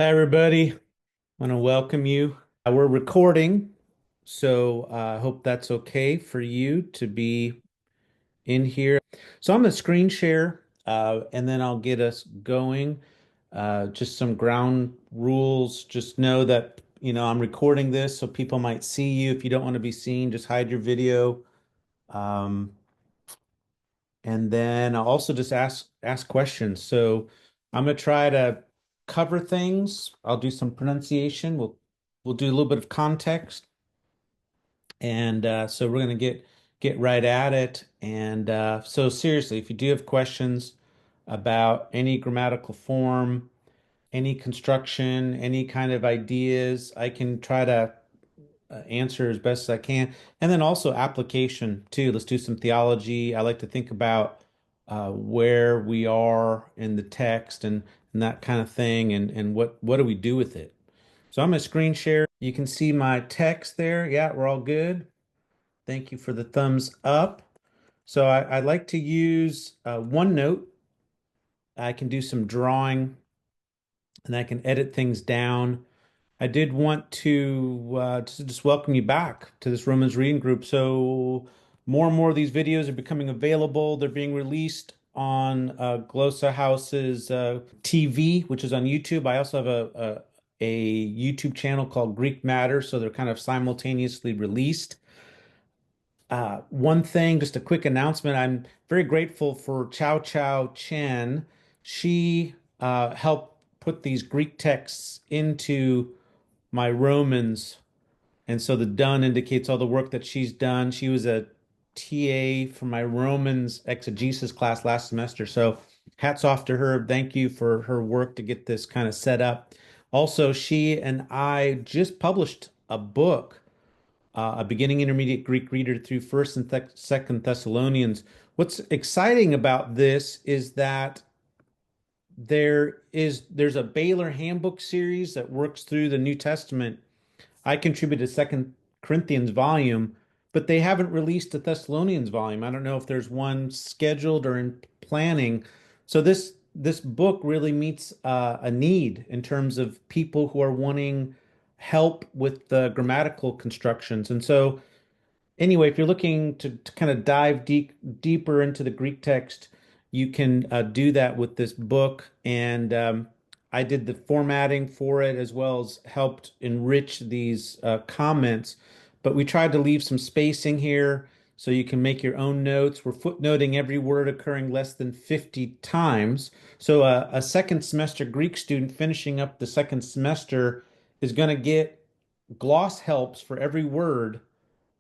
Hi, everybody. I want to welcome you. We're recording, so I hope that's okay for you to be in here. So I'm going to screen share, and then I'll get us going. Just some ground rules. Just know that, I'm recording this, so people might see you. If you don't want to be seen, just hide your video. Um, and then I'll also just ask questions. So I'm gonna try to cover things. I'll do some pronunciation. We'll do a little bit of context, and so we're gonna get right at it. And so seriously, if you do have questions about any grammatical form, any construction, any kind of ideas, I can try to answer as best as I can. And then also application too. Let's do some theology. I like to think about where we are in the text and that kind of thing and what do we do with it. So I'm going to screen share. You can see my text there. Yeah, we're all good. Thank you for the thumbs up. So I like to use OneNote. I can do some drawing and I can edit things down. I did want to just welcome you back to this Romans reading group. So more and more of these videos are becoming available. They're being released on Glossa House's TV, which is on YouTube. I also have a YouTube channel called Greek Matter, so they're kind of simultaneously released. One thing, just a quick announcement. I'm very grateful for Chow Chow Chen. She helped put these Greek texts into my Romans. And so the done indicates all the work that she's done. She was a TA for my Romans exegesis class last semester. So hats off to her. Thank you for her work to get this kind of set up. Also, she and I just published a book, a beginning intermediate Greek reader through First and Second Thessalonians. What's exciting about this is that there's a Baylor handbook series that works through the New Testament. I contributed a Second Corinthians volume, but they haven't released a Thessalonians volume. I don't know if there's one scheduled or in planning. So this book really meets a need in terms of people who are wanting help with the grammatical constructions. And so anyway, if you're looking to kind of dive deeper into the Greek text, you can do that with this book. And I did the formatting for it as well as helped enrich these comments. But we tried to leave some spacing here so you can make your own notes. We're footnoting every word occurring less than 50 times. So a second semester Greek student finishing up the second semester is going to get gloss helps for every word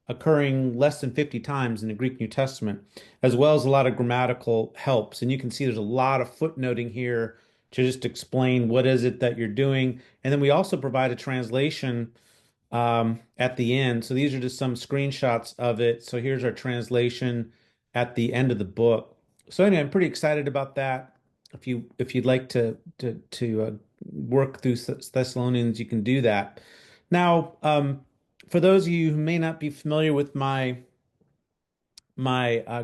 occurring less than 50 times in the Greek New Testament, as well as a lot of grammatical helps. And you can see there's a lot of footnoting here to just explain what is it that you're doing. And then we also provide a translation at the end. So these are just some screenshots of it. So here's our translation at the end of the book. So anyway, I'm pretty excited about that. If you'd like to work through Thessalonians, you can do that. Now, for those of you who may not be familiar with my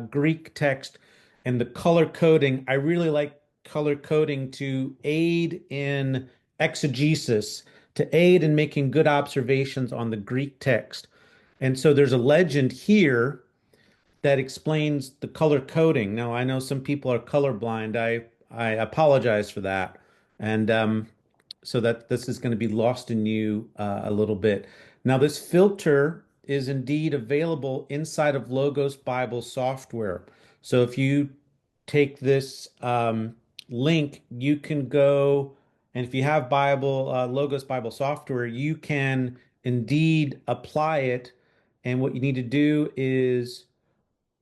Greek text and the color coding, I really like color coding to aid in exegesis, to aid in making good observations on the Greek text. And so there's a legend here that explains the color coding. Now, I know some people are colorblind. I apologize for that. And so that this is going to be lost in you a little bit. Now, this filter is indeed available inside of Logos Bible software. So if you take this link, you can go, and if you have Logos Bible software, you can indeed apply it. And what you need to do is,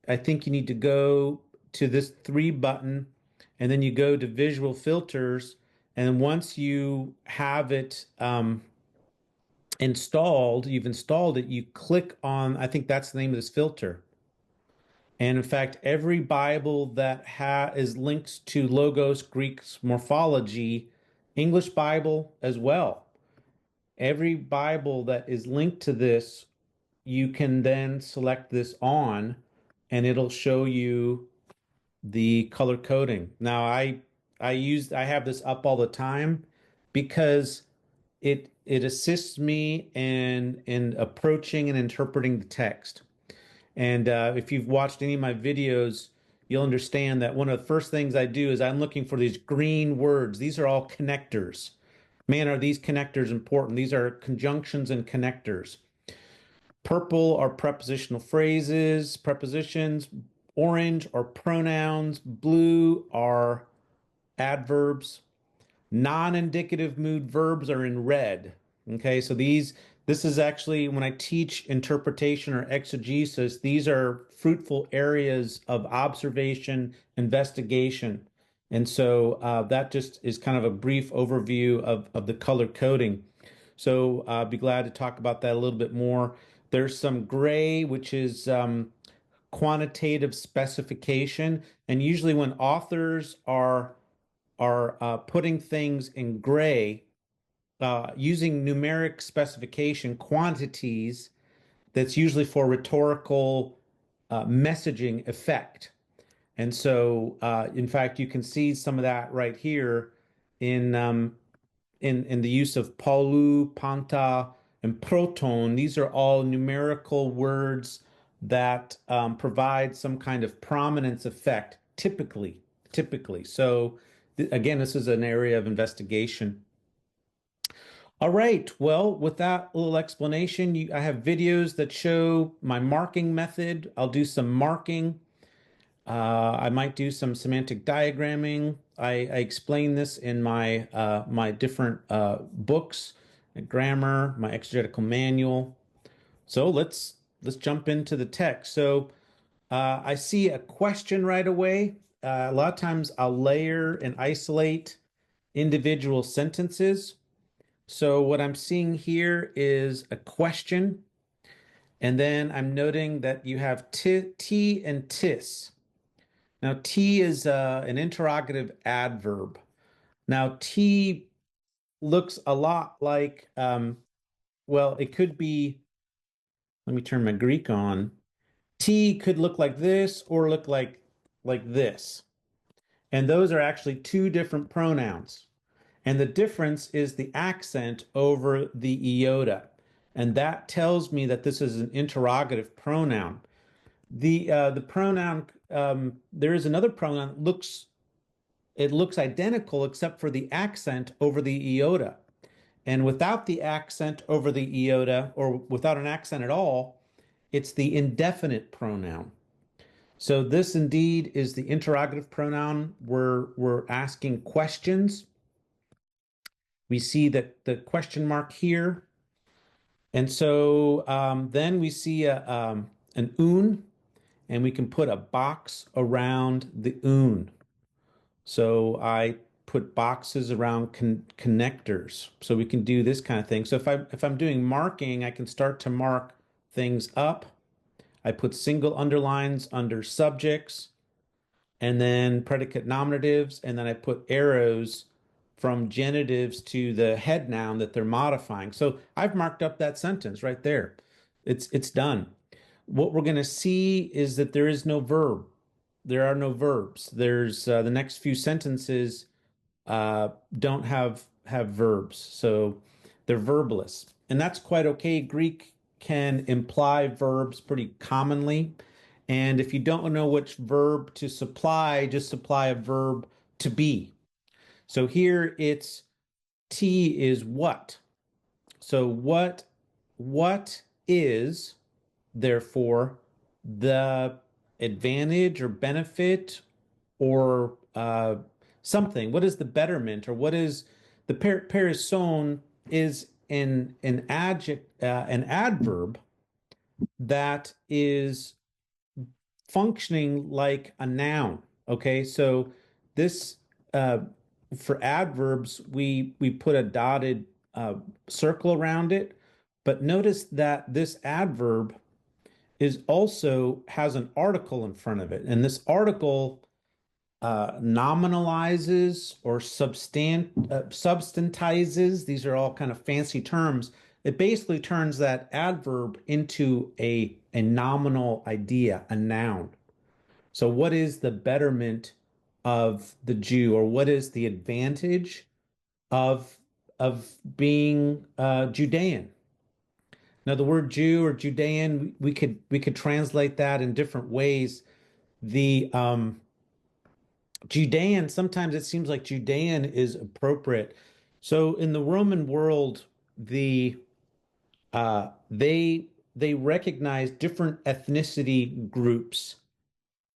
I think you need to go to this three button and then you go to visual filters. And once you have it you've installed it, you click on, I think that's the name of this filter. And in fact, every Bible that is linked to Logos Greek's morphology, English Bible as well, every Bible that is linked to this, you can then select this on and it'll show you the color coding. Now I have this up all the time because it assists me in approaching and interpreting the text. And if you've watched any of my videos, you'll understand that one of the first things I do is I'm looking for these green words. These are all connectors. Man, are these connectors important? These are conjunctions and connectors. Purple are prepositional phrases, prepositions. Orange are pronouns. Blue are adverbs. Non-indicative mood verbs are in red. Okay, so this is actually when I teach interpretation or exegesis, these are fruitful areas of observation, investigation. And so that just is kind of a brief overview of the color coding. So I'll be glad to talk about that a little bit more. There's some gray, which is quantitative specification. And usually when authors are putting things in gray, using numeric specification quantities, that's usually for rhetorical messaging effect. And so, in fact, you can see some of that right here in in the use of pollu, panta, and proton. These are all numerical words that provide some kind of prominence effect, typically. So, again, this is an area of investigation. All right. Well, with that little explanation, I have videos that show my marking method. I'll do some marking. I might do some semantic diagramming. I explain this in my my different books, grammar, my exegetical manual. So let's jump into the text. So I see a question right away. A lot of times I'll layer and isolate individual sentences. So what I'm seeing here is a question, and then I'm noting that you have t and tis. Now, T is an interrogative adverb. Now, T looks a lot like, well, it could be, let me turn my Greek on. T could look like this or look like this. And those are actually two different pronouns. And the difference is the accent over the iota. And that tells me that this is an interrogative pronoun. The pronoun, there is another pronoun that looks identical except for the accent over the iota. And without the accent over the iota, or without an accent at all, it's the indefinite pronoun. So this indeed is the interrogative pronoun. We're asking questions. We see that the question mark here. And so then we see an un, and we can put a box around the un. So I put boxes around connectors. So we can do this kind of thing. So if I'm doing marking, I can start to mark things up. I put single underlines under subjects and then predicate nominatives, and then I put arrows from genitives to the head noun that they're modifying. So I've marked up that sentence right there. It's done. What we're going to see is that there is no verb. There are no verbs. There's the next few sentences don't have verbs, so they're verbless, and that's quite okay. Greek can imply verbs pretty commonly, and if you don't know which verb to supply, just supply a verb to be. So here it's T is what. So what is therefore the advantage or benefit or something? What is the betterment or what is the person is an adverb that is functioning like a noun. Okay, so this for adverbs we put a dotted circle around it, but notice that this adverb is also has an article in front of it, and this article nominalizes or substantizes. These are all kind of fancy terms. It basically turns that adverb into a nominal idea, a noun. So, what is the betterment of the Jew, or what is the advantage of of being Judean. Now, the word Jew or Judean, we could translate that in different ways. The Judean, sometimes it seems like Judean is appropriate. So in the Roman world, the they recognize different ethnicity groups,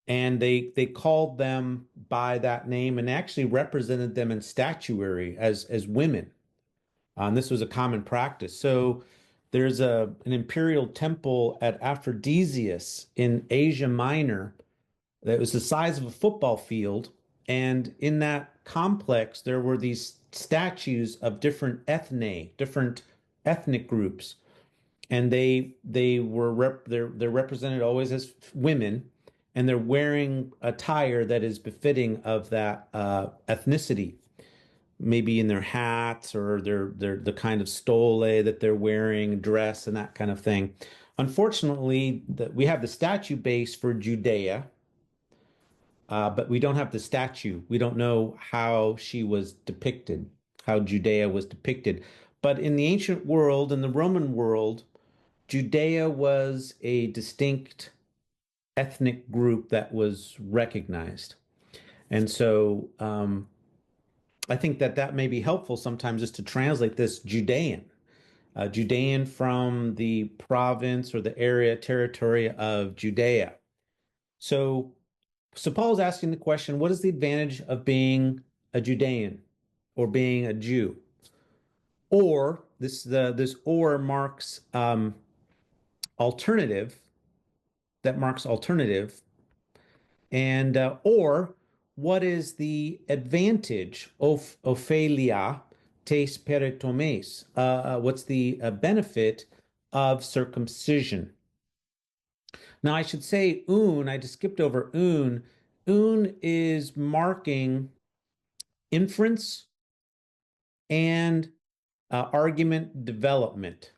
and they called them by that name and actually represented them in statuary as women. This was a common practice. So there's an imperial temple at Aphrodisias in Asia Minor that was the size of a football field. And in that complex, there were these statues of different ethnic groups. And they're represented always as women, and they're wearing attire that is befitting of that ethnicity, maybe in their hats or their the kind of stole that they're wearing, dress, and that kind of thing. Unfortunately, we have the statue base for Judea, but we don't have the statue. We don't know how she was depicted, how Judea was depicted. But in the ancient world, in the Roman world, Judea was a distinct ethnic group that was recognized. And so I think that that may be helpful sometimes just to translate this Judean, Judean from the province or the area, territory of Judea. So Paul's asking the question, what is the advantage of being a Judean or being a Jew? Or this or marks alternative, that marks alternative, and or what is the advantage of Ophelia tes peritomes? What's the benefit of circumcision? Now, I should say I just skipped over un. Un is marking inference and argument development.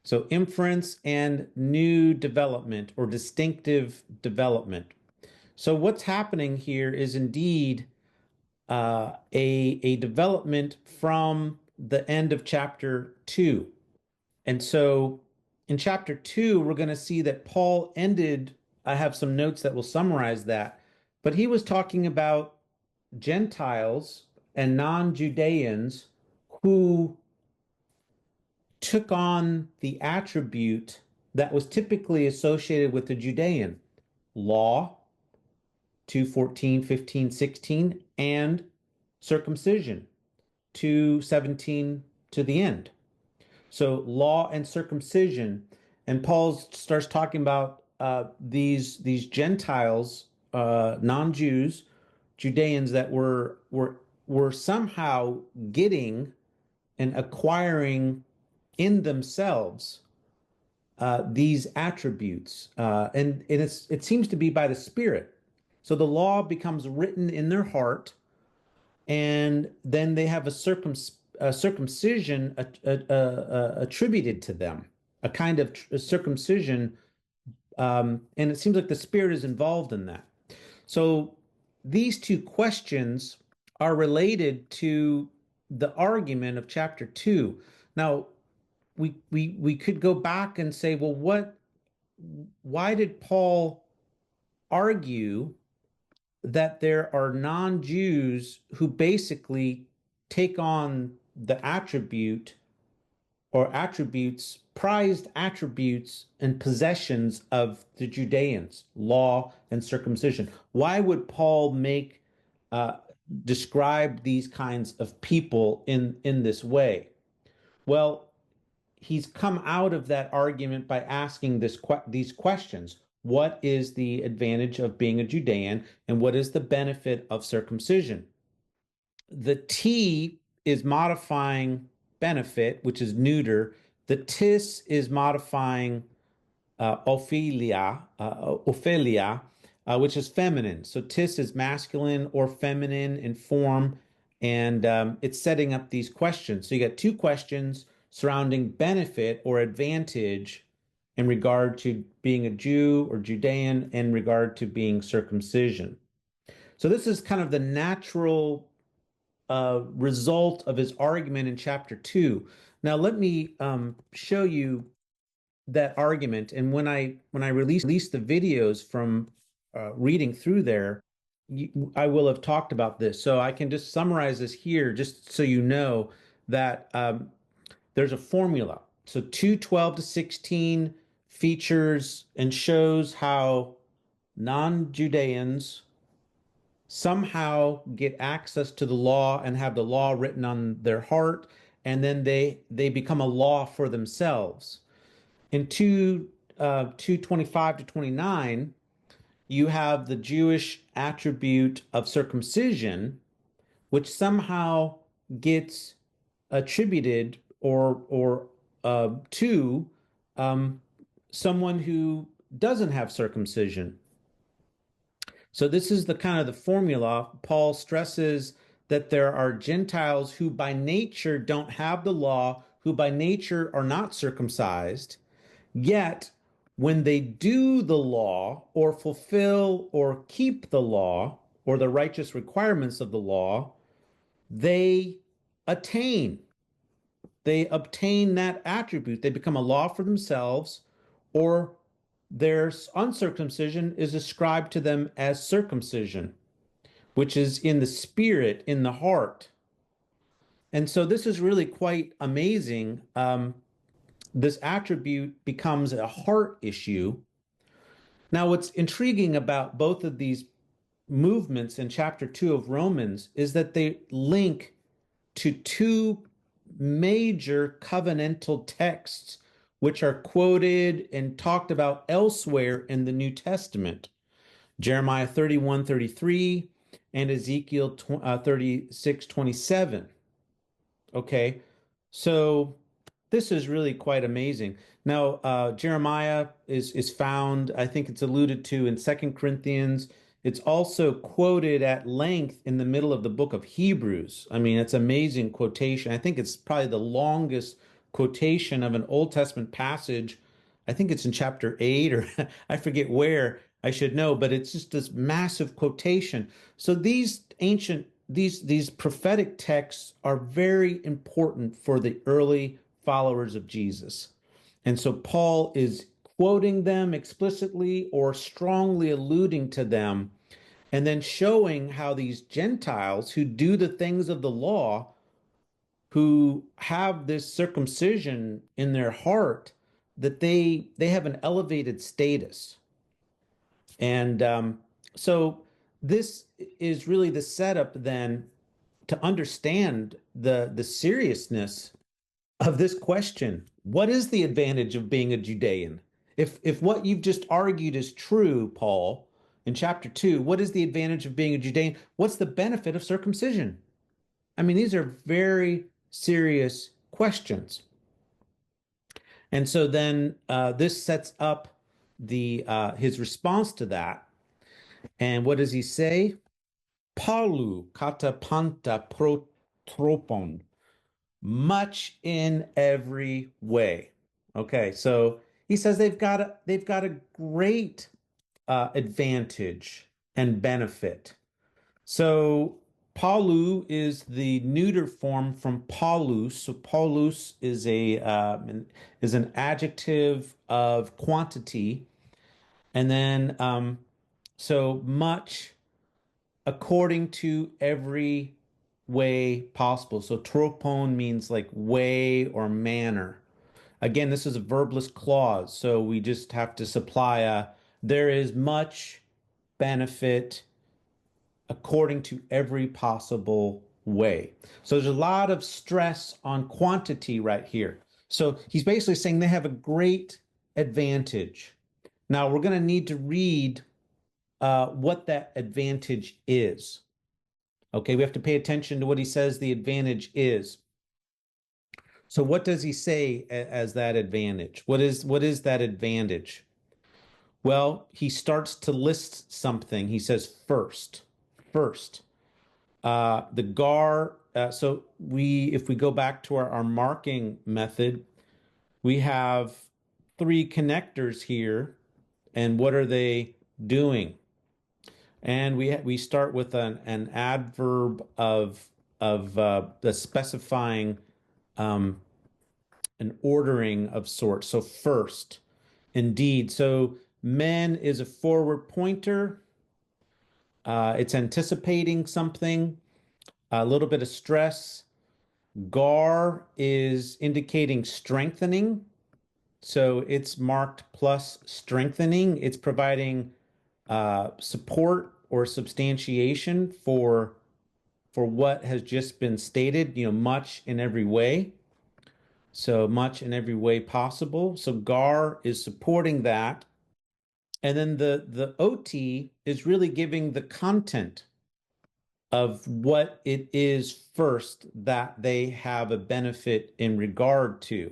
So inference and new development or distinctive development. So what's happening here is indeed a development from the end of chapter 2. And so in chapter 2, we're going to see that Paul ended. I have some notes that will summarize that, but he was talking about Gentiles and non-Judeans who took on the attribute that was typically associated with the Judean law, 2:14, 15, 16, and circumcision, 2:17 to the end. So law and circumcision, and Paul starts talking about these Gentiles, non-Jews, Judeans that were somehow getting and acquiring in themselves these attributes, it seems to be by the Spirit. So the law becomes written in their heart, and then they have a circumcision attributed to them, a kind of circumcision, and it seems like the Spirit is involved in that. So these two questions are related to the argument of chapter 2. Now, we could go back and say, well, why did Paul argue that there are non-Jews who basically take on the attribute or attributes, prized attributes and possessions of the Judeans, law and circumcision? Why would Paul uh, describe these kinds of people in this way? Well, he's come out of that argument by asking these questions. What is the advantage of being a Judean, and what is the benefit of circumcision? The T is modifying benefit, which is neuter. The tis is modifying Ophelia, which is feminine. So tis is masculine or feminine in form, and it's setting up these questions. So you got two questions surrounding benefit or advantage in regard to being a Jew or Judean in regard to being circumcision. So this is kind of the natural result of his argument in chapter 2. Now, let me show you that argument. And when I release the videos from reading through there, I will have talked about this. So I can just summarize this here, just so you know that there's a formula. So 2:12 to 16 features and shows how non-Judeans somehow get access to the law and have the law written on their heart, and then they become a law for themselves. In 2:25 to 29, you have the Jewish attribute of circumcision, which somehow gets attributed or to um, someone who doesn't have circumcision. So this is the kind of the formula. Paul stresses that there are Gentiles who by nature don't have the law, who by nature are not circumcised, yet when they do the law or fulfill or keep the law or the righteous requirements of the law, they attain. They obtain that attribute. They become a law for themselves, or their uncircumcision is ascribed to them as circumcision, which is in the spirit, in the heart. And so this is really quite amazing. This attribute becomes a heart issue. Now, what's intriguing about both of these movements in chapter 2 of Romans is that they link to two major covenantal texts, which are quoted and talked about elsewhere in the New Testament. Jeremiah 31:33 and Ezekiel 36:27. Okay, so this is really quite amazing. Now, Jeremiah is found, I think it's alluded to in Second Corinthians. It's also quoted at length in the middle of the book of Hebrews. I mean, it's amazing quotation. I think it's probably the longest quotation of an Old Testament passage. I think it's in chapter 8 or I forget where. I should know, but it's just this massive quotation. So these prophetic texts are very important for the early followers of Jesus. And so Paul is quoting them explicitly or strongly alluding to them, and then showing how these Gentiles who do the things of the law, who have this circumcision in their heart, that they have an elevated status. And so this is really the setup then to understand the seriousness of this question. What is the advantage of being a Judean? If what you've just argued is true, Paul, in chapter 2, what is the advantage of being a Judean? What's the benefit of circumcision? I mean, these are very serious questions. And so then this sets up the his response to that. And what does he say? Paulu kata panta protropon, much in every way. Okay, so he says they've got a great advantage and benefit. So Paulu is the neuter form from Paulus. So Paulus is an adjective of quantity, and then so much according to every way possible. So tropon means like way or manner. Again, this is a verbless clause, so we just have to supply a there is much benefit according to every possible way. So there's a lot of stress on quantity right here. So he's basically saying they have a great advantage. Now we're going to need to read what that advantage is. Okay, we have to pay attention to what he says the advantage is. So what does he say as that advantage? What is that advantage? Well, he starts to list something. He says first, the gar. So if we go back to our marking method, we have three connectors here, and what are they doing? And we start with an adverb of the specifying um, an ordering of sorts. So first, indeed. So men is a forward pointer. It's anticipating something, a little bit of stress. Gar is indicating strengthening. So it's marked plus strengthening. It's providing support or substantiation for what has just been stated, much in every way. So much in every way possible. So gar is supporting that. And then the OT is really giving the content of what it is first that they have a benefit in regard to.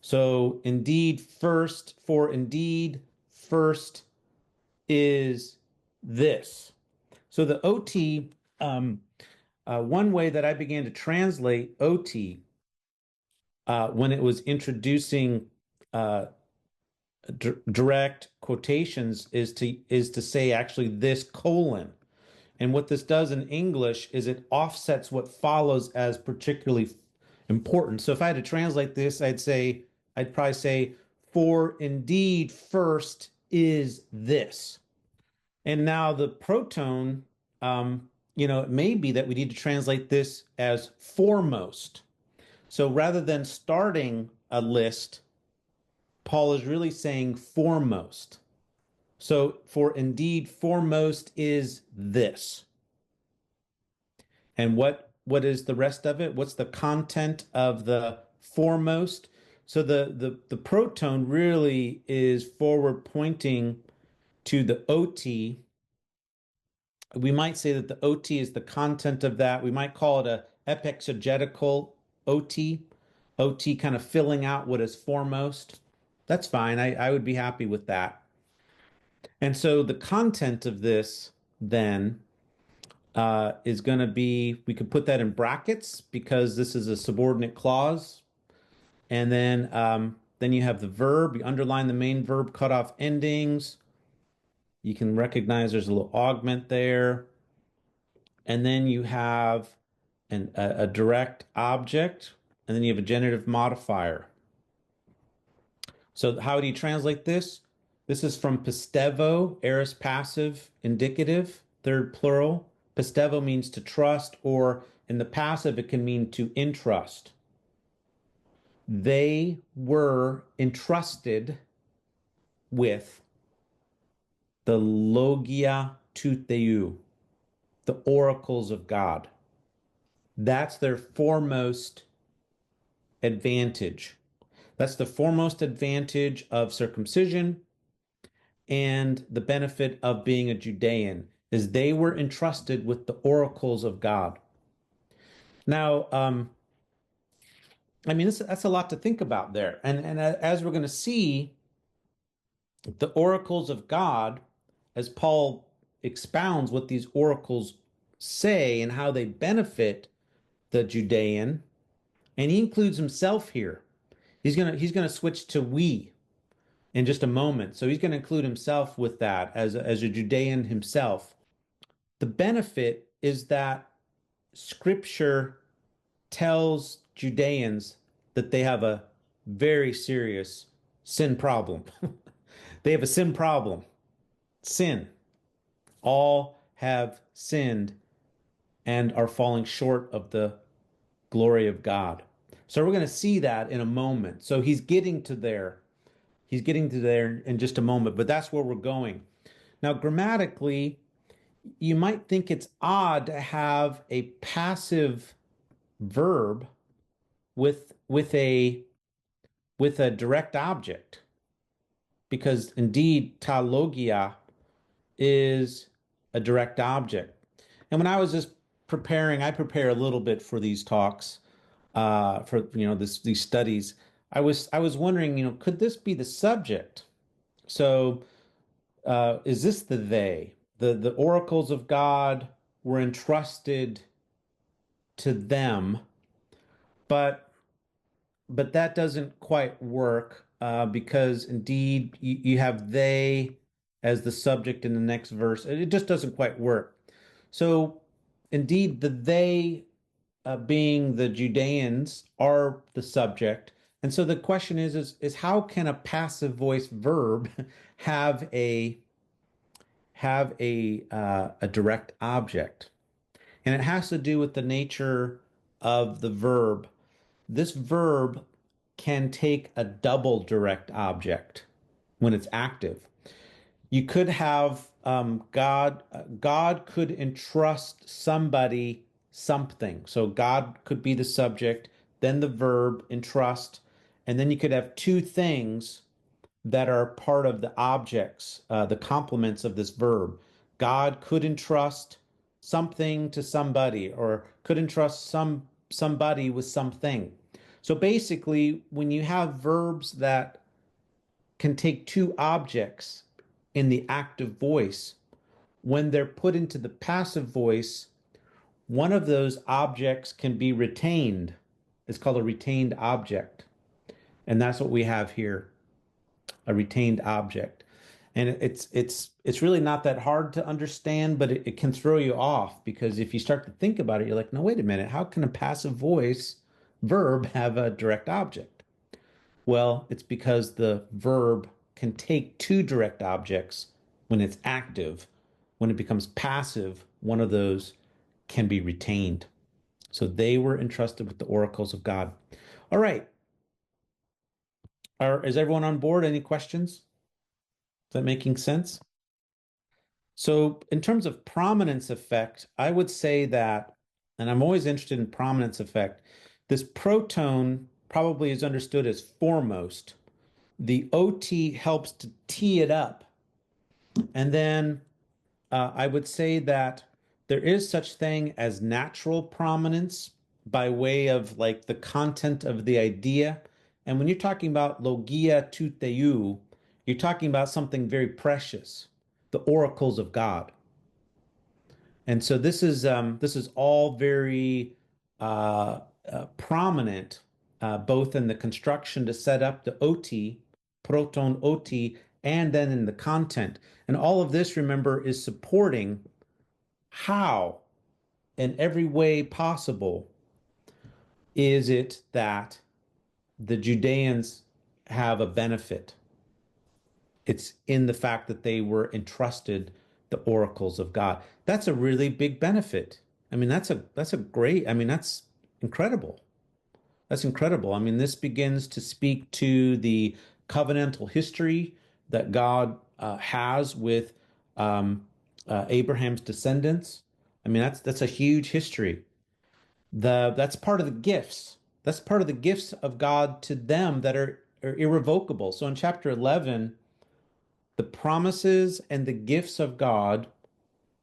So indeed first, for indeed first is this. So the OT, one way that I began to translate OT when it was introducing uh, direct quotations is to say actually this colon. And what this does in English is it offsets what follows as particularly important. So if I had to translate this, I'd probably say, for indeed first is this. And now the proton, it may be that we need to translate this as foremost. So rather than starting a list, Paul is really saying foremost. So for indeed foremost is this. And what is the rest of it? What's the content of the foremost? So the proton really is forward pointing to the OT. We might say that the OT is the content of that. We might call it a epexegetical OT, OT kind of filling out what is foremost. That's fine. I would be happy with that. And so the content of this then is going to be, we could put that in brackets because this is a subordinate clause. And then you have the verb. You underline the main verb, cut off endings. You can recognize there's a little augment there. And then you have a direct object, and then you have a genitive modifier. So how do you translate this? This is from pistevo, aorist passive indicative, third plural. Pistevo means to trust, or in the passive, it can mean to entrust. They were entrusted with the logia tou theou, the oracles of God. That's their foremost advantage. That's the foremost advantage of circumcision and the benefit of being a Judean is they were entrusted with the oracles of God. Now, I mean, that's a lot to think about there. And as we're going to see, the oracles of God, as Paul expounds what these oracles say and how they benefit the Judean, and he includes himself here. He's gonna switch to we in just a moment. So he's going to include himself with that as a Judean himself. The benefit is that Scripture tells Judeans that they have a very serious sin problem. They have a sin problem. Sin. All have sinned and are falling short of the glory of God. So we're going to see that in a moment. So he's getting to there. He's getting to there in just a moment, but that's where we're going. Now, grammatically, you might think it's odd to have a passive verb with a direct object, because indeed ta logia is a direct object. And when I was just preparing, I prepare a little bit for these talks, for these studies. I was wondering, could this be the subject? So is this the they? The oracles of God were entrusted to them, but that doesn't quite work because indeed you have they as the subject in the next verse. It just doesn't quite work. So indeed, the they being the Judeans, are the subject. And so the question is how can a passive voice verb have a direct object? And it has to do with the nature of the verb. This verb can take a double direct object when it's active. You could have God could entrust somebody something. So God could be the subject, then the verb entrust, and then you could have two things that are part of the objects, the complements of this verb. God could entrust something to somebody, or could entrust somebody with something. So basically, when you have verbs that can take two objects in the active voice, when they're put into the passive voice, one of those objects can be retained. It's called a retained object. And that's what we have here, a retained object. And it's really not that hard to understand, but it can throw you off because if you start to think about it, you're like, no, wait a minute, how can a passive voice verb have a direct object? Well, it's because the verb can take two direct objects when it's active. When it becomes passive, one of those can be retained. So they were entrusted with the oracles of God. All right. Is everyone on board? Any questions? Is that making sense? So, in terms of prominence effect, I would say that, and I'm always interested in prominence effect, this protone probably is understood as foremost. The OT helps to tee it up. And then I would say that there is such thing as natural prominence by way of like the content of the idea. And when you're talking about logia tu theou, you're talking about something very precious, the oracles of God. And so this is all very prominent, both in the construction to set up the OT, proton OT, and then in the content. And all of this, remember, is supporting how, in every way possible, is it that the Judeans have a benefit. It's in the fact that they were entrusted the oracles of God. That's a really big benefit. I mean, that's a great, I mean, that's incredible. That's incredible. I mean, this begins to speak to the covenantal history that God has with Abraham's descendants. I mean, that's a huge history. That's part of the gifts. That's part of the gifts of God to them that are irrevocable. So in chapter 11, the promises and the gifts of God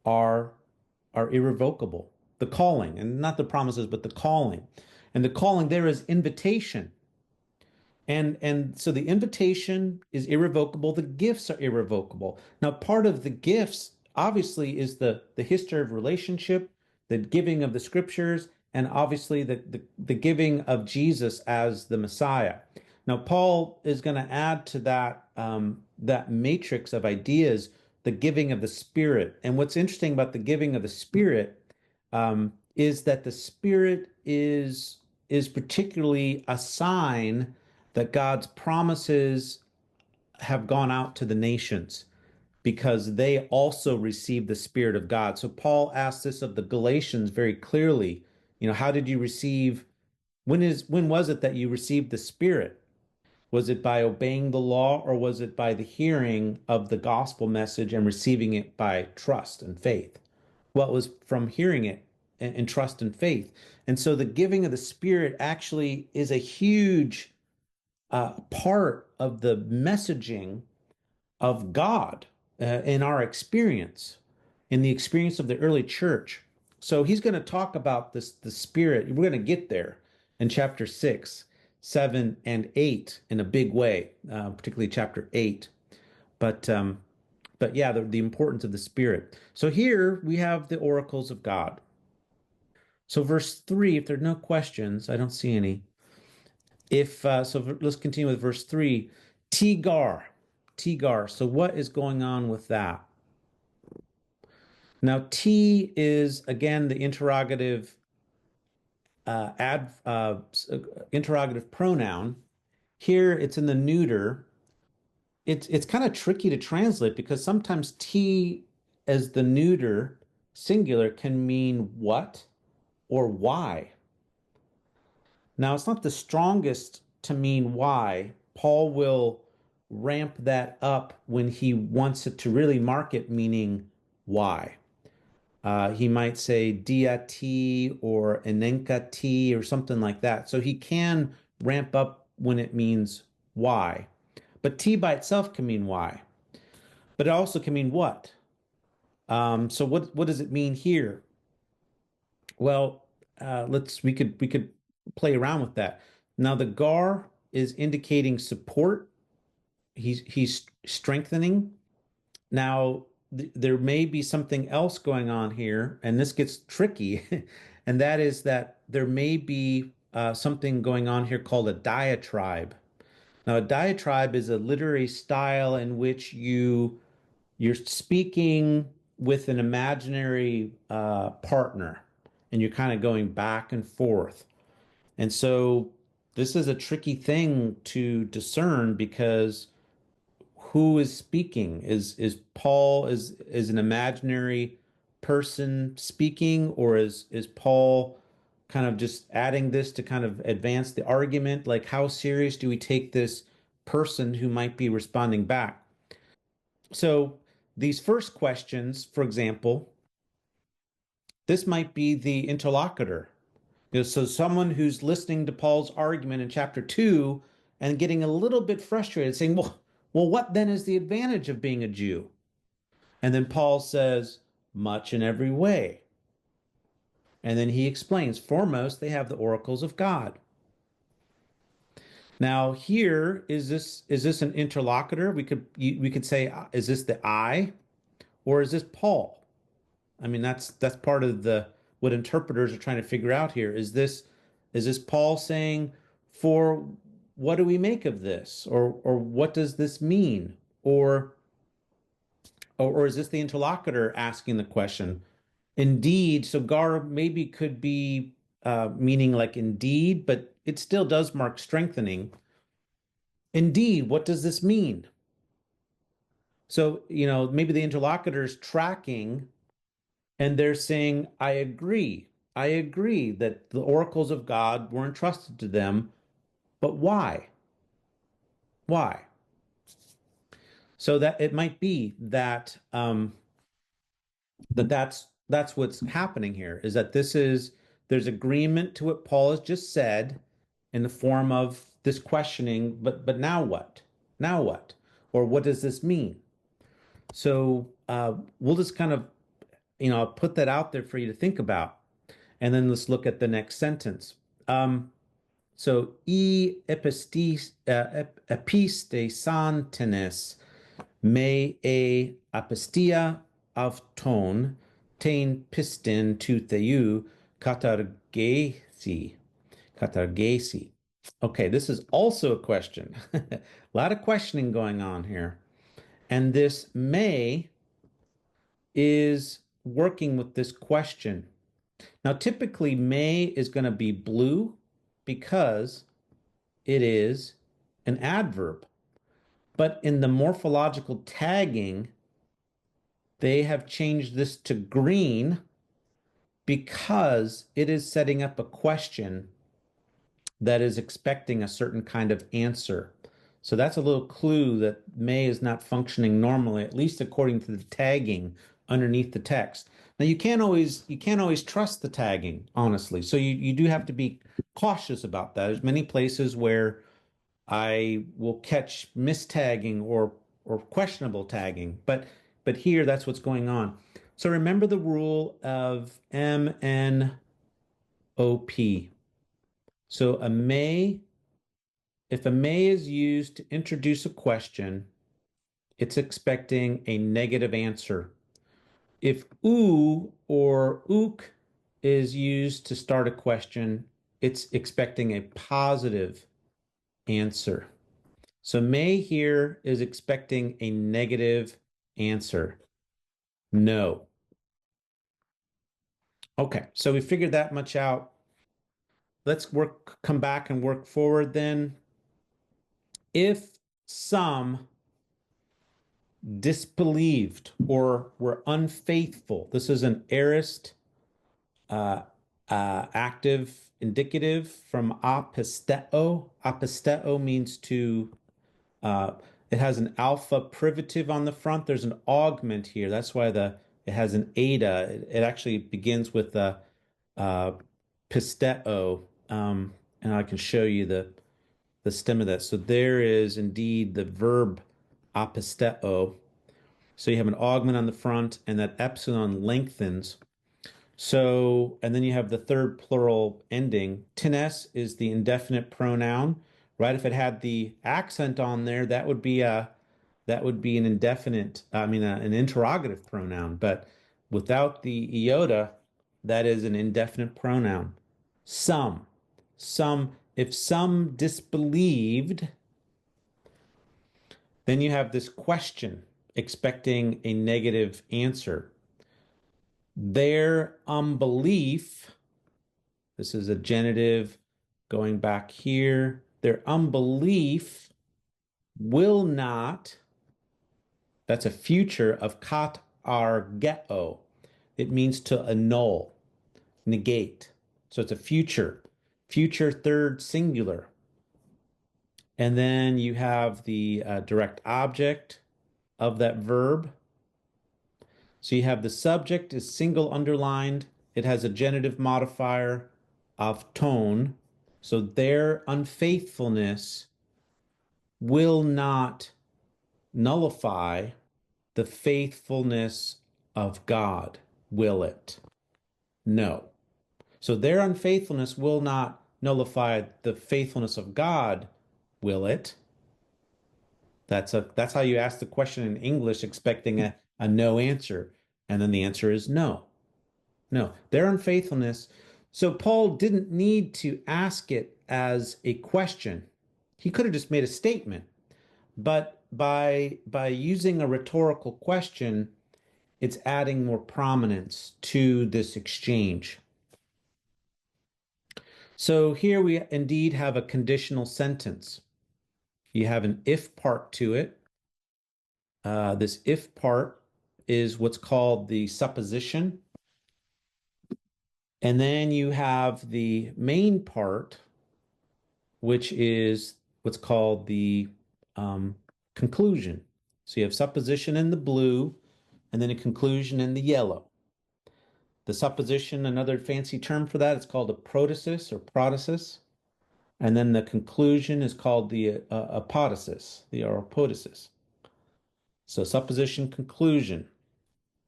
are are irrevocable. The calling, and not the promises, but the calling. And the calling there is invitation. And so the invitation is irrevocable, the gifts are irrevocable. Now, part of the gifts obviously is the history of relationship, the giving of the scriptures, and obviously the giving of Jesus as the Messiah. Now, Paul is going to add to that matrix of ideas the giving of the Spirit. And what's interesting about the giving of the Spirit is that the Spirit is particularly a sign that God's promises have gone out to the nations because they also received the Spirit of God. So Paul asked this of the Galatians very clearly. You know, how did you receive? When was it that you received the Spirit? Was it by obeying the law, or was it by the hearing of the gospel message and receiving it by trust and faith? Well, it was from hearing it and trust and faith. And so the giving of the Spirit actually is a huge part of the messaging of God in our experience, in the experience of the early church. So he's going to talk about this, the Spirit. We're going to get there in chapter 6, 7, and 8 in a big way, particularly chapter 8. But yeah, the importance of the Spirit. So here we have the oracles of God. So verse 3, if there are no questions, I don't see any. If so, let's continue with verse 3. Tigar, Tigar. So what is going on with that? Now, T is again the interrogative interrogative pronoun. Here it's in the neuter. It's kind of tricky to translate because sometimes T as the neuter singular can mean what or why. Now, it's not the strongest to mean why. Paul will ramp that up when he wants it to really mark it meaning why. He might say dia T or enenka T or something like that. So he can ramp up when it means why. But T by itself can mean why. But it also can mean what. So what does it mean here? Well, we could play around with that. Now the gar is indicating support. He's strengthening. Now there may be something else going on here, and this gets tricky, and that is that there may be something going on here called a diatribe. Now, a diatribe is a literary style in which you're speaking with an imaginary partner and you're kind of going back and forth. And so this is a tricky thing to discern because who is speaking? Is Paul is an imaginary person speaking, or is Paul kind of just adding this to kind of advance the argument? Like how serious do we take this person who might be responding back? So these first questions, for example, this might be the interlocutor. So someone who's listening to Paul's argument in chapter 2 and getting a little bit frustrated, saying, well, what then is the advantage of being a Jew? And then Paul says, much in every way. And then he explains, foremost, they have the oracles of God. Now, here is this an interlocutor? We could say, is this the I or is this Paul? I mean, that's part of the what interpreters are trying to figure out here. Is this Paul saying, for what do we make of this? Or what does this mean? Or is this the interlocutor asking the question? Indeed, so gar maybe could be meaning like indeed, but it still does mark strengthening. Indeed, what does this mean? So, maybe the interlocutor is tracking and they're saying, I agree. I agree that the oracles of God were entrusted to them, but why? Why? So that it might be that's what's happening here is that there's agreement to what Paul has just said in the form of this questioning, but now what? Now what? Or what does this mean? So we'll just kind of I'll put that out there for you to think about. And then let's look at the next sentence. So, epistesantenes me apistia avton tein pistin tu theou katargesi. Katargesi. Okay, this is also a question. A lot of questioning going on here. And this may is working with this question. Now, typically, May is going to be blue because it is an adverb. But in the morphological tagging, they have changed this to green because it is setting up a question that is expecting a certain kind of answer. So that's a little clue that May is not functioning normally, at least according to the tagging underneath the text. Now you can't always trust the tagging, honestly. So you do have to be cautious about that. There's many places where I will catch mistagging or questionable tagging, but here that's what's going on. So remember the rule of MNOP. So if a may is used to introduce a question, it's expecting a negative answer. If oo or ook is used to start a question, it's expecting a positive answer. So may here is expecting a negative answer. No. Okay, so we figured that much out. let's come back and work forward then. If some disbelieved or were unfaithful, this is an aorist uh, active indicative from apisteo. Apisteo means to, uh, it has an alpha privative on the front. There's an augment here. That's why it has an eta. It actually begins with the uh, pisteo. And I can show you the stem of that. So there is indeed the verb apisteo. So you have an augment on the front, and that epsilon lengthens. So, and then you have the third plural ending. Tines is the indefinite pronoun, right? If it had the accent on there, that would be an indefinite, an interrogative pronoun. But without the iota, that is an indefinite pronoun. Some, if some disbelieved, then you have this question expecting a negative answer. Their unbelief, this is a genitive going back here, their unbelief will not, that's a future of kat argeo. It means to annul, negate. So it's a future third singular. And then you have the direct object of that verb. So you have the subject is single underlined. It has a genitive modifier of tone. So their unfaithfulness will not nullify the faithfulness of God, will it? No. So their unfaithfulness will not nullify the faithfulness of God, will it? That's how you ask the question in English, expecting a no answer. And then the answer is no. No, their unfaithfulness. So Paul didn't need to ask it as a question. He could have just made a statement. But by using a rhetorical question, it's adding more prominence to this exchange. So here we indeed have a conditional sentence. You have an if part to it. This if part is what's called the supposition. And then you have the main part, which is what's called the conclusion. So you have supposition in the blue and then a conclusion in the yellow. The supposition, another fancy term for that, it's called a protasis or protasis. And then the conclusion is called the apodosis, the apodosis. So supposition, conclusion.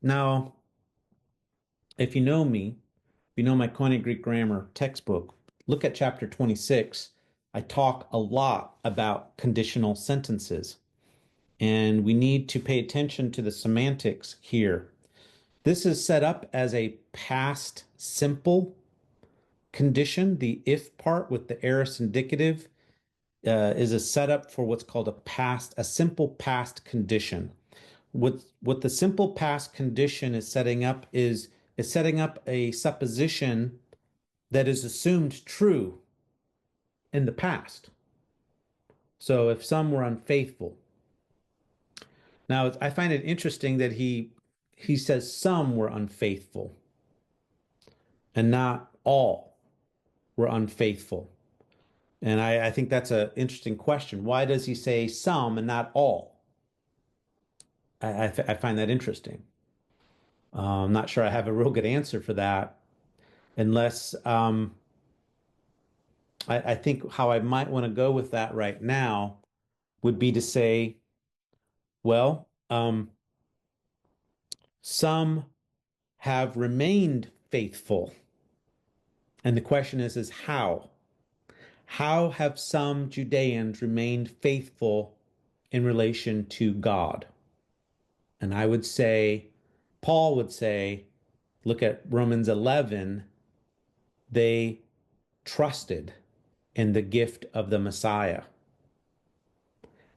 Now, if you know me, if you know my Koine Greek grammar textbook, look at chapter 26. I talk a lot about conditional sentences, and we need to pay attention to the semantics here. This is set up as a past simple condition. The if part with the aorist indicative is a setup for what's called a simple past condition. What the simple past condition is setting up is setting up a supposition that is assumed true in the past. So if some were unfaithful. Now I find it interesting that he says some were unfaithful and not all were unfaithful. And I think that's an interesting question. Why does he say some and not all? I find that interesting. I'm not sure I have a real good answer for that, unless I think how I might want to go with that right now would be to say, well, some have remained faithful. And the question is how? How have some Judeans remained faithful in relation to God? And I would say, Paul would say, look at Romans 11, they trusted in the gift of the Messiah.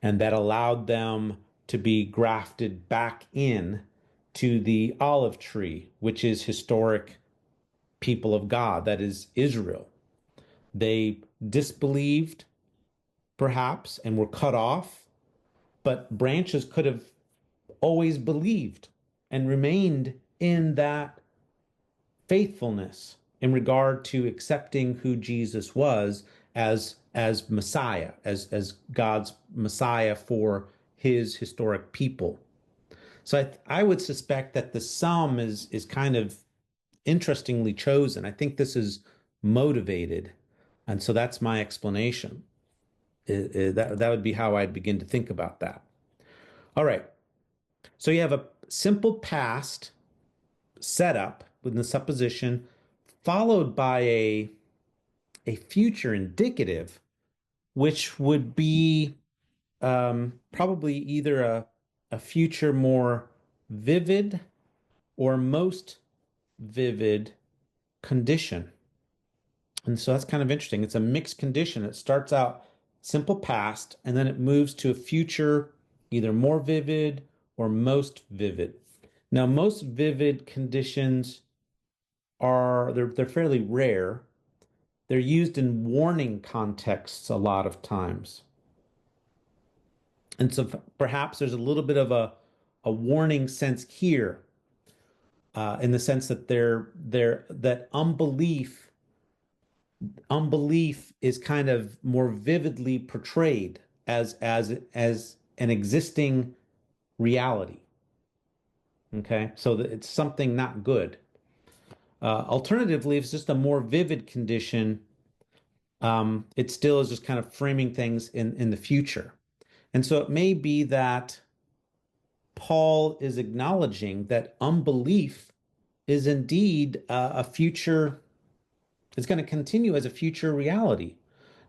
And that allowed them to be grafted back in to the olive tree, which is historic people of God, that is Israel. They disbelieved, perhaps, and were cut off, but branches could have always believed and remained in that faithfulness in regard to accepting who Jesus was as Messiah, as God's Messiah for his historic people. So I would suspect that the sum is kind of interestingly chosen. I think this is motivated, and so that's my explanation. That would be how I'd begin to think about that. All right. So you have a simple past setup with the supposition, followed by a future indicative, which would be probably either a future more vivid or most vivid condition. And so that's kind of interesting. It's a mixed condition. It starts out simple past, and then it moves to a future, either more vivid or most vivid. Now, most vivid conditions they're fairly rare. They're used in warning contexts a lot of times. And so perhaps there's a little bit of a warning sense here, in the sense that that unbelief is kind of more vividly portrayed as an existing reality. Okay, so that it's something not good. Alternatively, if it's just a more vivid condition, it still is just kind of framing things in the future. And so it may be that Paul is acknowledging that unbelief is indeed a future, it's going to continue as a future reality.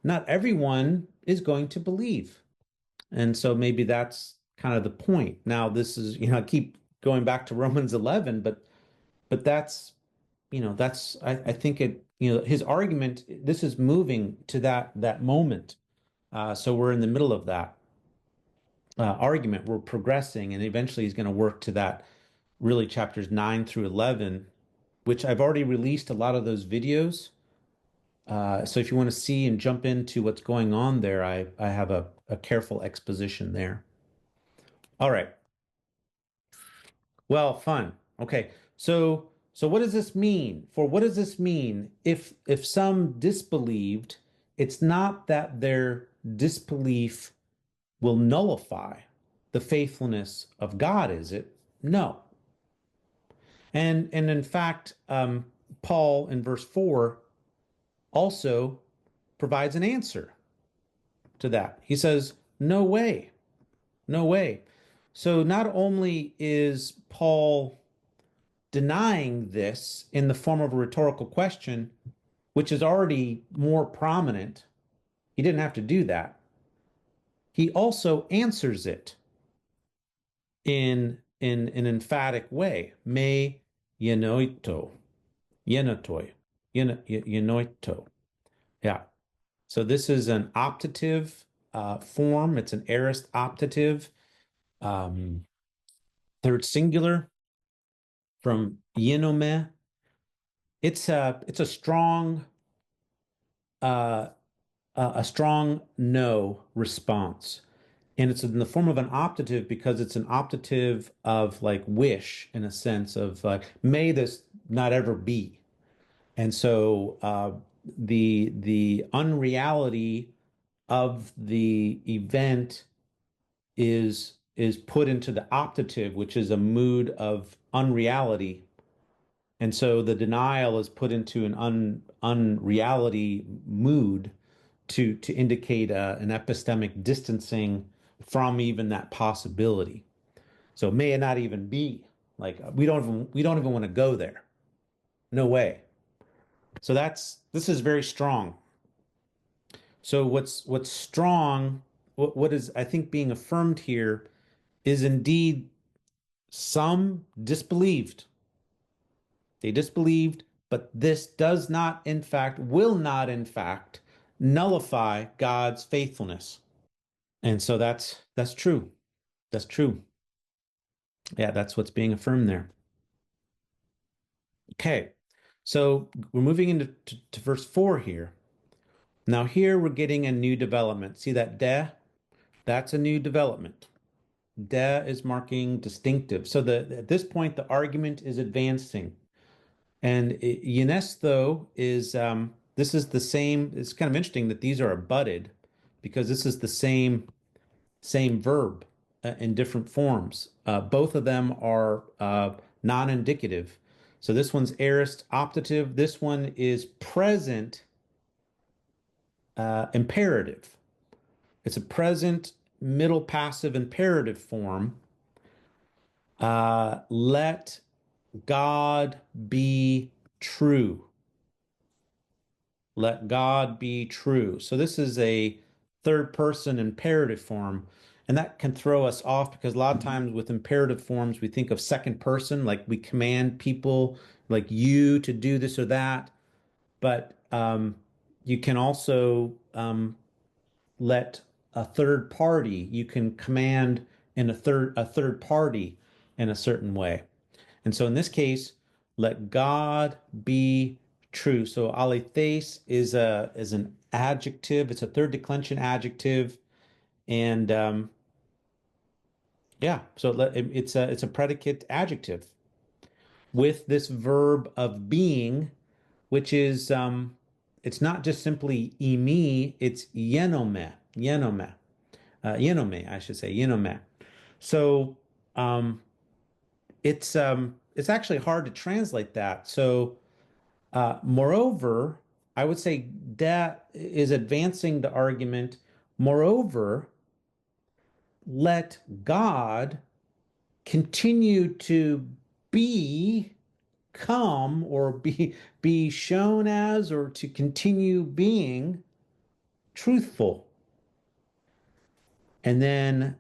Not everyone is going to believe. And so maybe that's kind of the point. Now, this is, I keep going back to Romans 11, but that's I think his argument, this is moving to that moment. So we're in the middle of that argument. We're progressing, and eventually he's going to work to that, really chapters 9 through 11, which I've already released a lot of those videos. So if you want to see and jump into what's going on there, I have a careful exposition there. All right. Well, fun. Okay. So what does this mean? What does this mean if some disbelieved, it's not that their disbelief will nullify the faithfulness of God, is it? No. And in fact, Paul in verse 4 also provides an answer to that. He says, no way, no way. So not only is Paul denying this in the form of a rhetorical question, which is already more prominent, he didn't have to do that. He also answers it in an emphatic way. Me genoito, genotoi, genoito. Yeah. So this is an optative form. It's an aorist optative, um, third singular from yenome. It's uh, a strong no response, and it's in the form of an optative because it's an optative of like wish, in a sense of may this not ever be. And so the unreality of the event is put into the optative, which is a mood of unreality. And so the denial is put into an unreality mood to indicate an epistemic distancing from even that possibility. So may it not even be. Like we don't even want to go there. No way. So this is very strong. So what's strong, what is I think being affirmed here is indeed some disbelieved. They disbelieved, but this does not, in fact, will not, in fact, nullify God's faithfulness. And so that's true. That's true. Yeah, that's what's being affirmed there. Okay. So we're moving into to verse 4 here. Now here we're getting a new development. See that de? That's a new development. De is marking distinctive. So at this point, the argument is advancing. And Ionesto is this is the same. It's kind of interesting that these are abutted because this is the same verb in different forms. Both of them are non-indicative. So this one's aorist optative. This one is present imperative. It's a present middle passive imperative form. Let God be true. Let God be true. So this is a third person imperative form. And that can throw us off because a lot of times with imperative forms, we think of second person, like we command people like you to do this or that. But you can also let a third party, you can command in a third party in a certain way. And so in this case, let God be true. So aletheis is an adjective. It's a third declension adjective, and yeah, so it's a predicate adjective with this verb of being, which is it's not just simply imi, it's yenome, I should say yenome. So um, it's actually hard to translate that. So moreover, I would say that is advancing the argument. Moreover, let God continue to become or be shown as or to continue being truthful. And then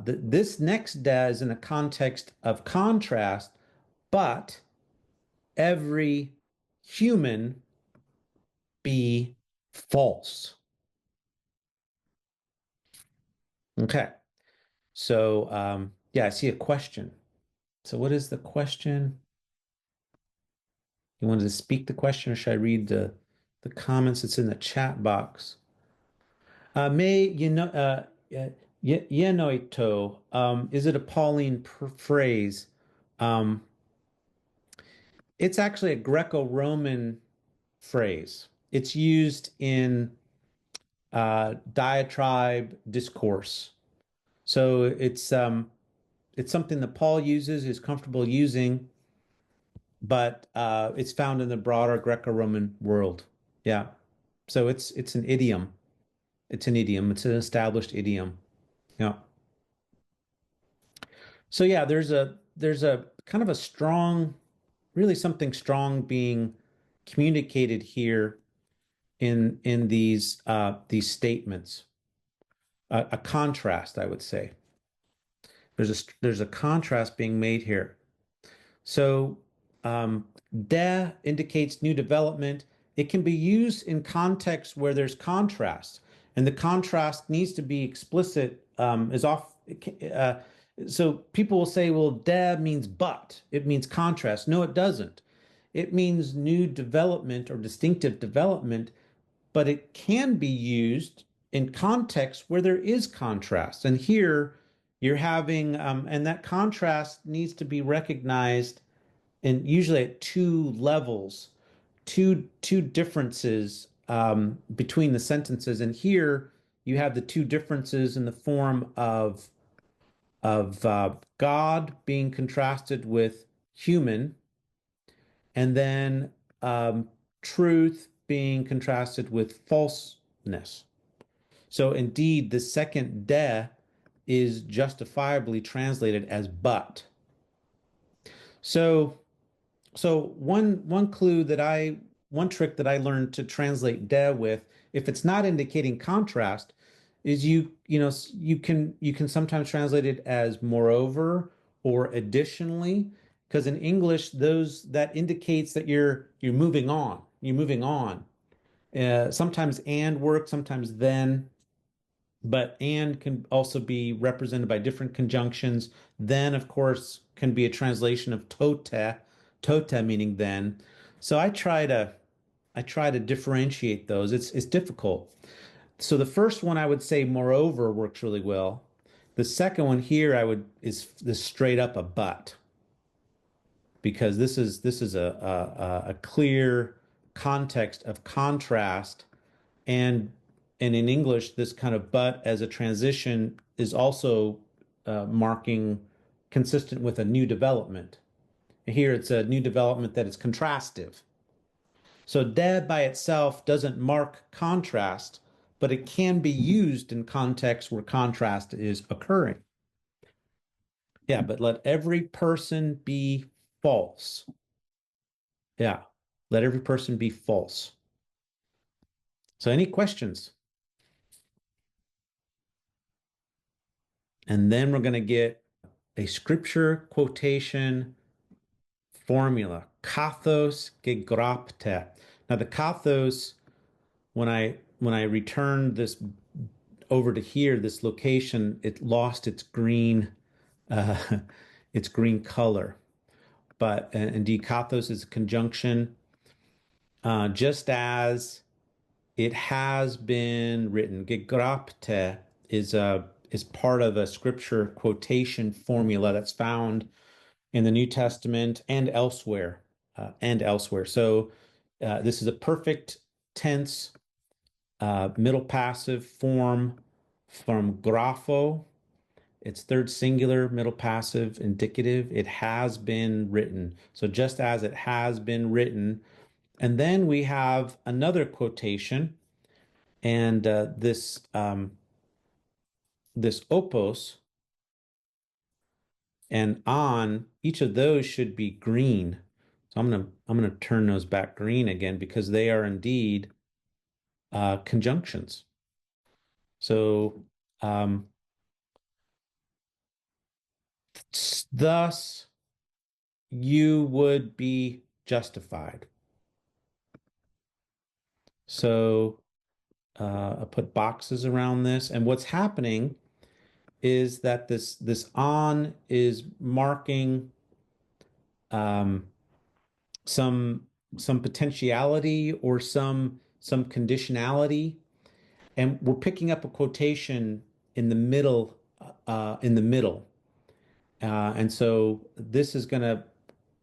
this next da is in a context of contrast, but every human be false. Okay. So, yeah, I see a question. So, what is the question? You wanted to speak the question, or should I read the comments that's in the chat box? May you know, yenoito, is it a Pauline phrase? Um, it's actually a Greco-Roman phrase. It's used in diatribe discourse. So it's something that Paul uses, is comfortable using, but it's found in the broader Greco-Roman world. Yeah. So it's an idiom. It's an idiom. It's an established idiom. Yeah. So yeah, there's a kind of a strong, really something strong being communicated here in these statements. A contrast, I would say. There's a contrast being made here. So, de indicates new development. It can be used in contexts where there's contrast, and the contrast needs to be explicit. Is off. So people will say, "Well, de means but." It means contrast. No, it doesn't. It means new development or distinctive development, but it can be used in contexts where there is contrast. And here you're having, and that contrast needs to be recognized and usually at two levels, two differences between the sentences. And here you have the two differences in the form of God being contrasted with human, and then truth being contrasted with falseness. So indeed, the second de is justifiably translated as but. So So one clue that I one trick that I learned to translate de with, if it's not indicating contrast, is you can sometimes translate it as moreover or additionally, because in English those that indicates that you're moving on. You're moving on. Sometimes and work, sometimes then, but and can also be represented by different conjunctions. Then, of course, can be a translation of tota meaning then. So I try to differentiate those. It's difficult. So the first one I would say moreover works really well. The second one here I would is this straight up a but because this is a clear context of contrast and in English this kind of but as a transition is also marking consistent with a new development. Here it's a new development that is contrastive. So dead by itself doesn't mark contrast, but it can be used in contexts where contrast is occurring. Yeah, but let every person be false. Yeah, let every person be false. So, any questions? And then we're going to get a scripture quotation formula, kathos gegrapte. Now, the kathos, when I returned this over to here, this location, it lost uh, its green color. But indeed, kathos is a conjunction, just as it has been written. Gegrapte is part of a scripture quotation formula that's found in the New Testament and elsewhere, So this is a perfect tense, middle passive form from grapho. It's third singular, middle passive, indicative. It has been written. So just as it has been written. And then we have another quotation, and this opos and on, each of those should be green. So I'm gonna turn those back green again because they are indeed conjunctions. So um, thus you would be justified. So I put boxes around this, and what's happening is that this on is marking um, some some potentiality or some conditionality, and we're picking up a quotation in the middle, and so this is going to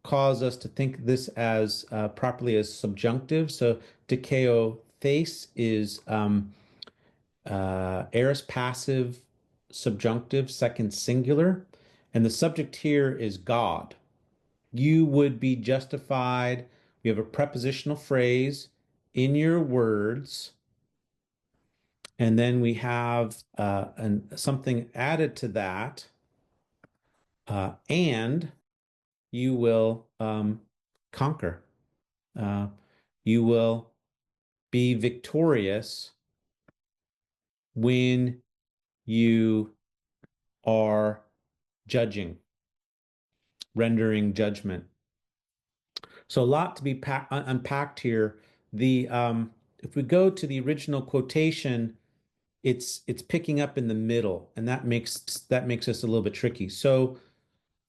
cause us to think this as properly as subjunctive. So dikeo thais is aorist passive subjunctive, second singular, and the subject here is God. You would be justified. We have a prepositional phrase in your words, and then we have something added to that, and you will conquer. Uh, you will be victorious when you are judging, rendering judgment. So a lot to be unpacked here. The If we go to the original quotation, it's picking up in the middle, and that makes us a little bit tricky. So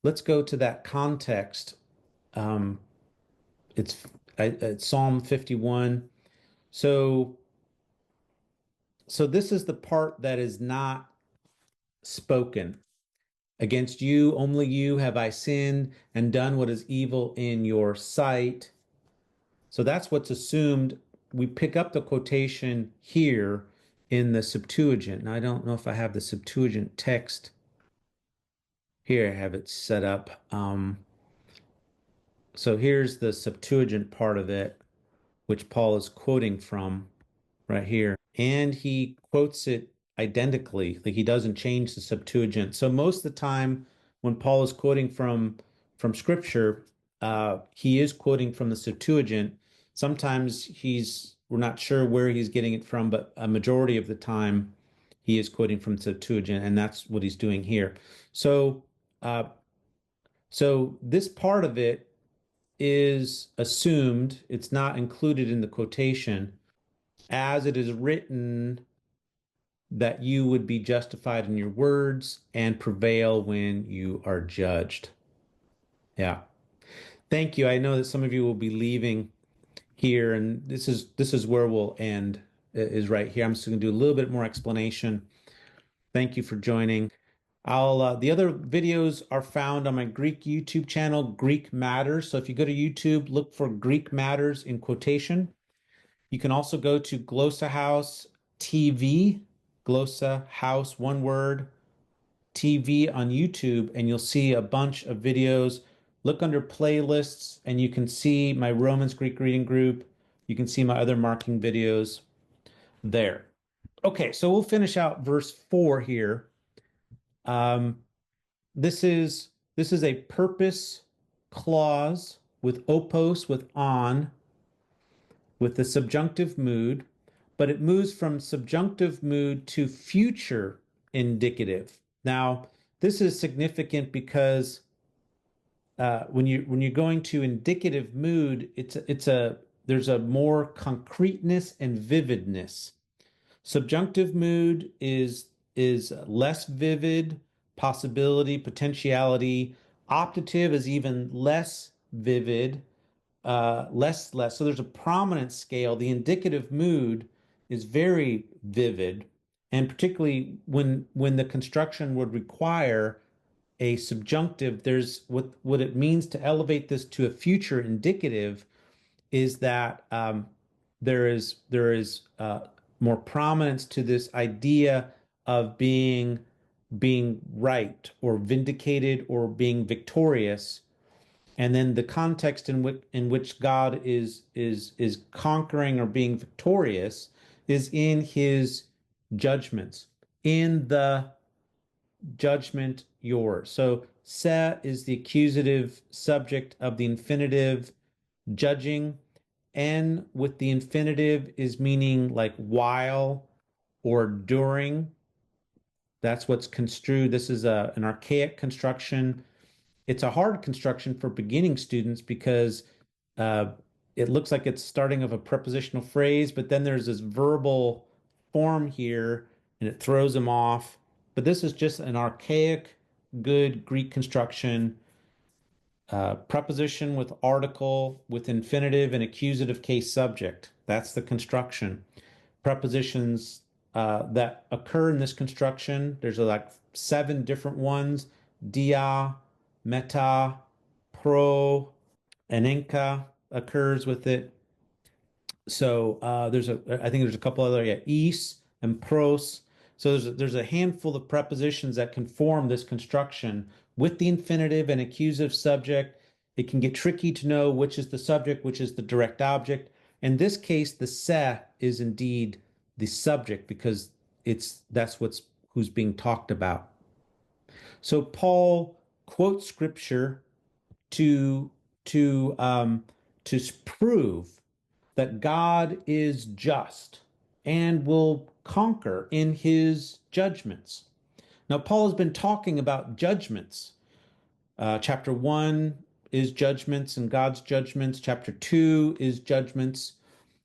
let's go to that context. Um, it's Psalm 51. So so this is the part that is not spoken. Against you, only you have I sinned and done what is evil in your sight. So that's what's assumed. We pick up the quotation here in the Septuagint. Now, I don't know if I have the Septuagint text here. I have it set up. So here's the Septuagint part of it, which Paul is quoting from right here. And he quotes it identically, like he doesn't change the Septuagint. So most of the time when Paul is quoting from scripture, he is quoting from the Septuagint. Sometimes we're not sure where he's getting it from, but a majority of the time he is quoting from Septuagint, and that's what he's doing here. So uh, so this part of it is assumed, it's not included in the quotation, as it is written that you would be justified in your words and prevail when you are judged. Yeah. Thank you. I know that some of you will be leaving here, and this is where we'll end, is right here. I'm just going to do a little bit more explanation. Thank you for joining. I'll the other videos are found on my Greek YouTube channel, Greek Matters. So if you go to YouTube, look for Greek Matters in quotation. You can also go to Glossa House TV, Glossa House, one word, TV on YouTube, and you'll see a bunch of videos. Look under playlists, and you can see my Romans Greek reading group. You can see my other marking videos there. Okay, so we'll finish out verse 4 here. Um, this is a purpose clause with opos, with on, with the subjunctive mood, but it moves from subjunctive mood to future indicative. Now, this is significant because when you're going to indicative mood, it's a there's a more concreteness and vividness. Subjunctive mood is less vivid, possibility, potentiality. Optative is even less vivid, less. So there's a prominent scale. The indicative mood is very vivid, and particularly when the construction would require a subjunctive, there's what it means to elevate this to a future indicative is that there is more prominence to this idea of being right or vindicated or being victorious, and then the context in which God is conquering or being victorious is in his judgments, in the judgment yours. So se is the accusative subject of the infinitive judging. N with the infinitive is meaning like while or during. That's what's construed. This is an archaic construction. It's a hard construction for beginning students because uh, it looks like it's starting of a prepositional phrase, but then there's this verbal form here and it throws them off. But this is just an archaic, good Greek construction. Preposition with article, with infinitive and accusative case subject. That's the construction. Prepositions that occur in this construction, there's like 7 different ones: dia, meta, pro, anenka occurs with it. So I think there's a couple other, yeah, is and pros. So there's a handful of prepositions that can form this construction with the infinitive and accusative subject. It can get tricky to know which is the subject, which is the direct object. In this case, the se is indeed the subject because that's who's being talked about. So Paul quotes scripture to to um, to prove that God is just and will conquer in his judgments. Now, Paul has been talking about judgments. Chapter 1 is judgments and God's judgments. Chapter 2 is judgments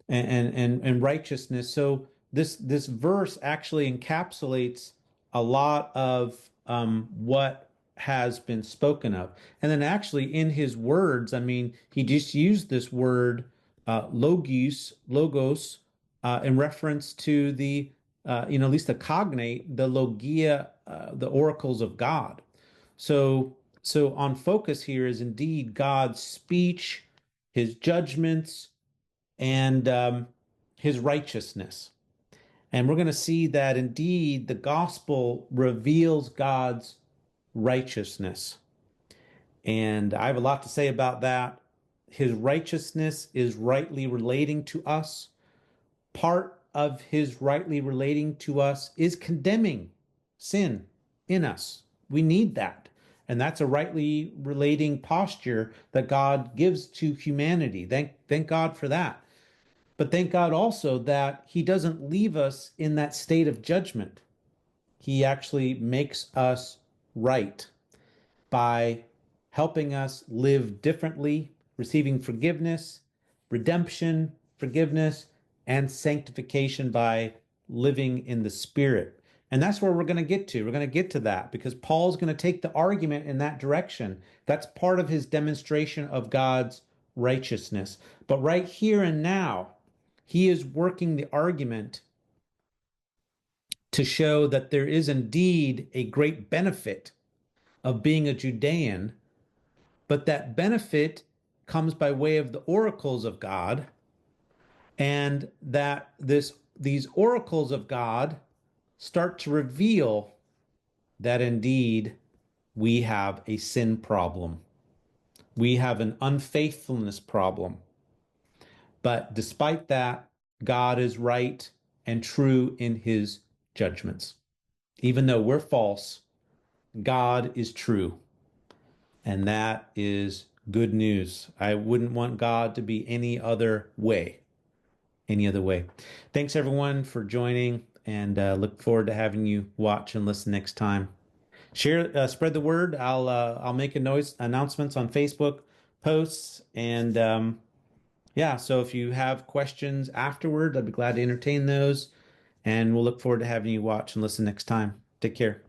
and righteousness. So this verse actually encapsulates a lot of what has been spoken of. And then actually in his words, I mean, he just used this word logos, in reference to the at least the cognate, the logia, the oracles of God. So on focus here is indeed God's speech, his judgments, and his righteousness. And we're going to see that indeed the gospel reveals God's righteousness. And I have a lot to say about that. His righteousness is rightly relating to us. Part of his rightly relating to us is condemning sin in us. We need that. And that's a rightly relating posture that God gives to humanity. Thank God for that. But thank God also that he doesn't leave us in that state of judgment. He actually makes us right by helping us live differently, receiving forgiveness, redemption, forgiveness, and sanctification by living in the Spirit. And that's where we're going to get to. We're going to get to that because Paul's going to take the argument in that direction. That's part of his demonstration of God's righteousness. But right here and now, he is working the argument to show that there is indeed a great benefit of being a Judean, but that benefit comes by way of the oracles of God, and that these oracles of God start to reveal that indeed we have a sin problem. We have an unfaithfulness problem. But despite that, God is right and true in his judgments. Even though we're false, God is true. And that is good news. I wouldn't want God to be any other way. Any other way. Thanks everyone for joining, and look forward to having you watch and listen next time. Share, spread the word. I'll make a noise announcements on Facebook posts, and yeah. So if you have questions afterward, I'd be glad to entertain those, and we'll look forward to having you watch and listen next time. Take care.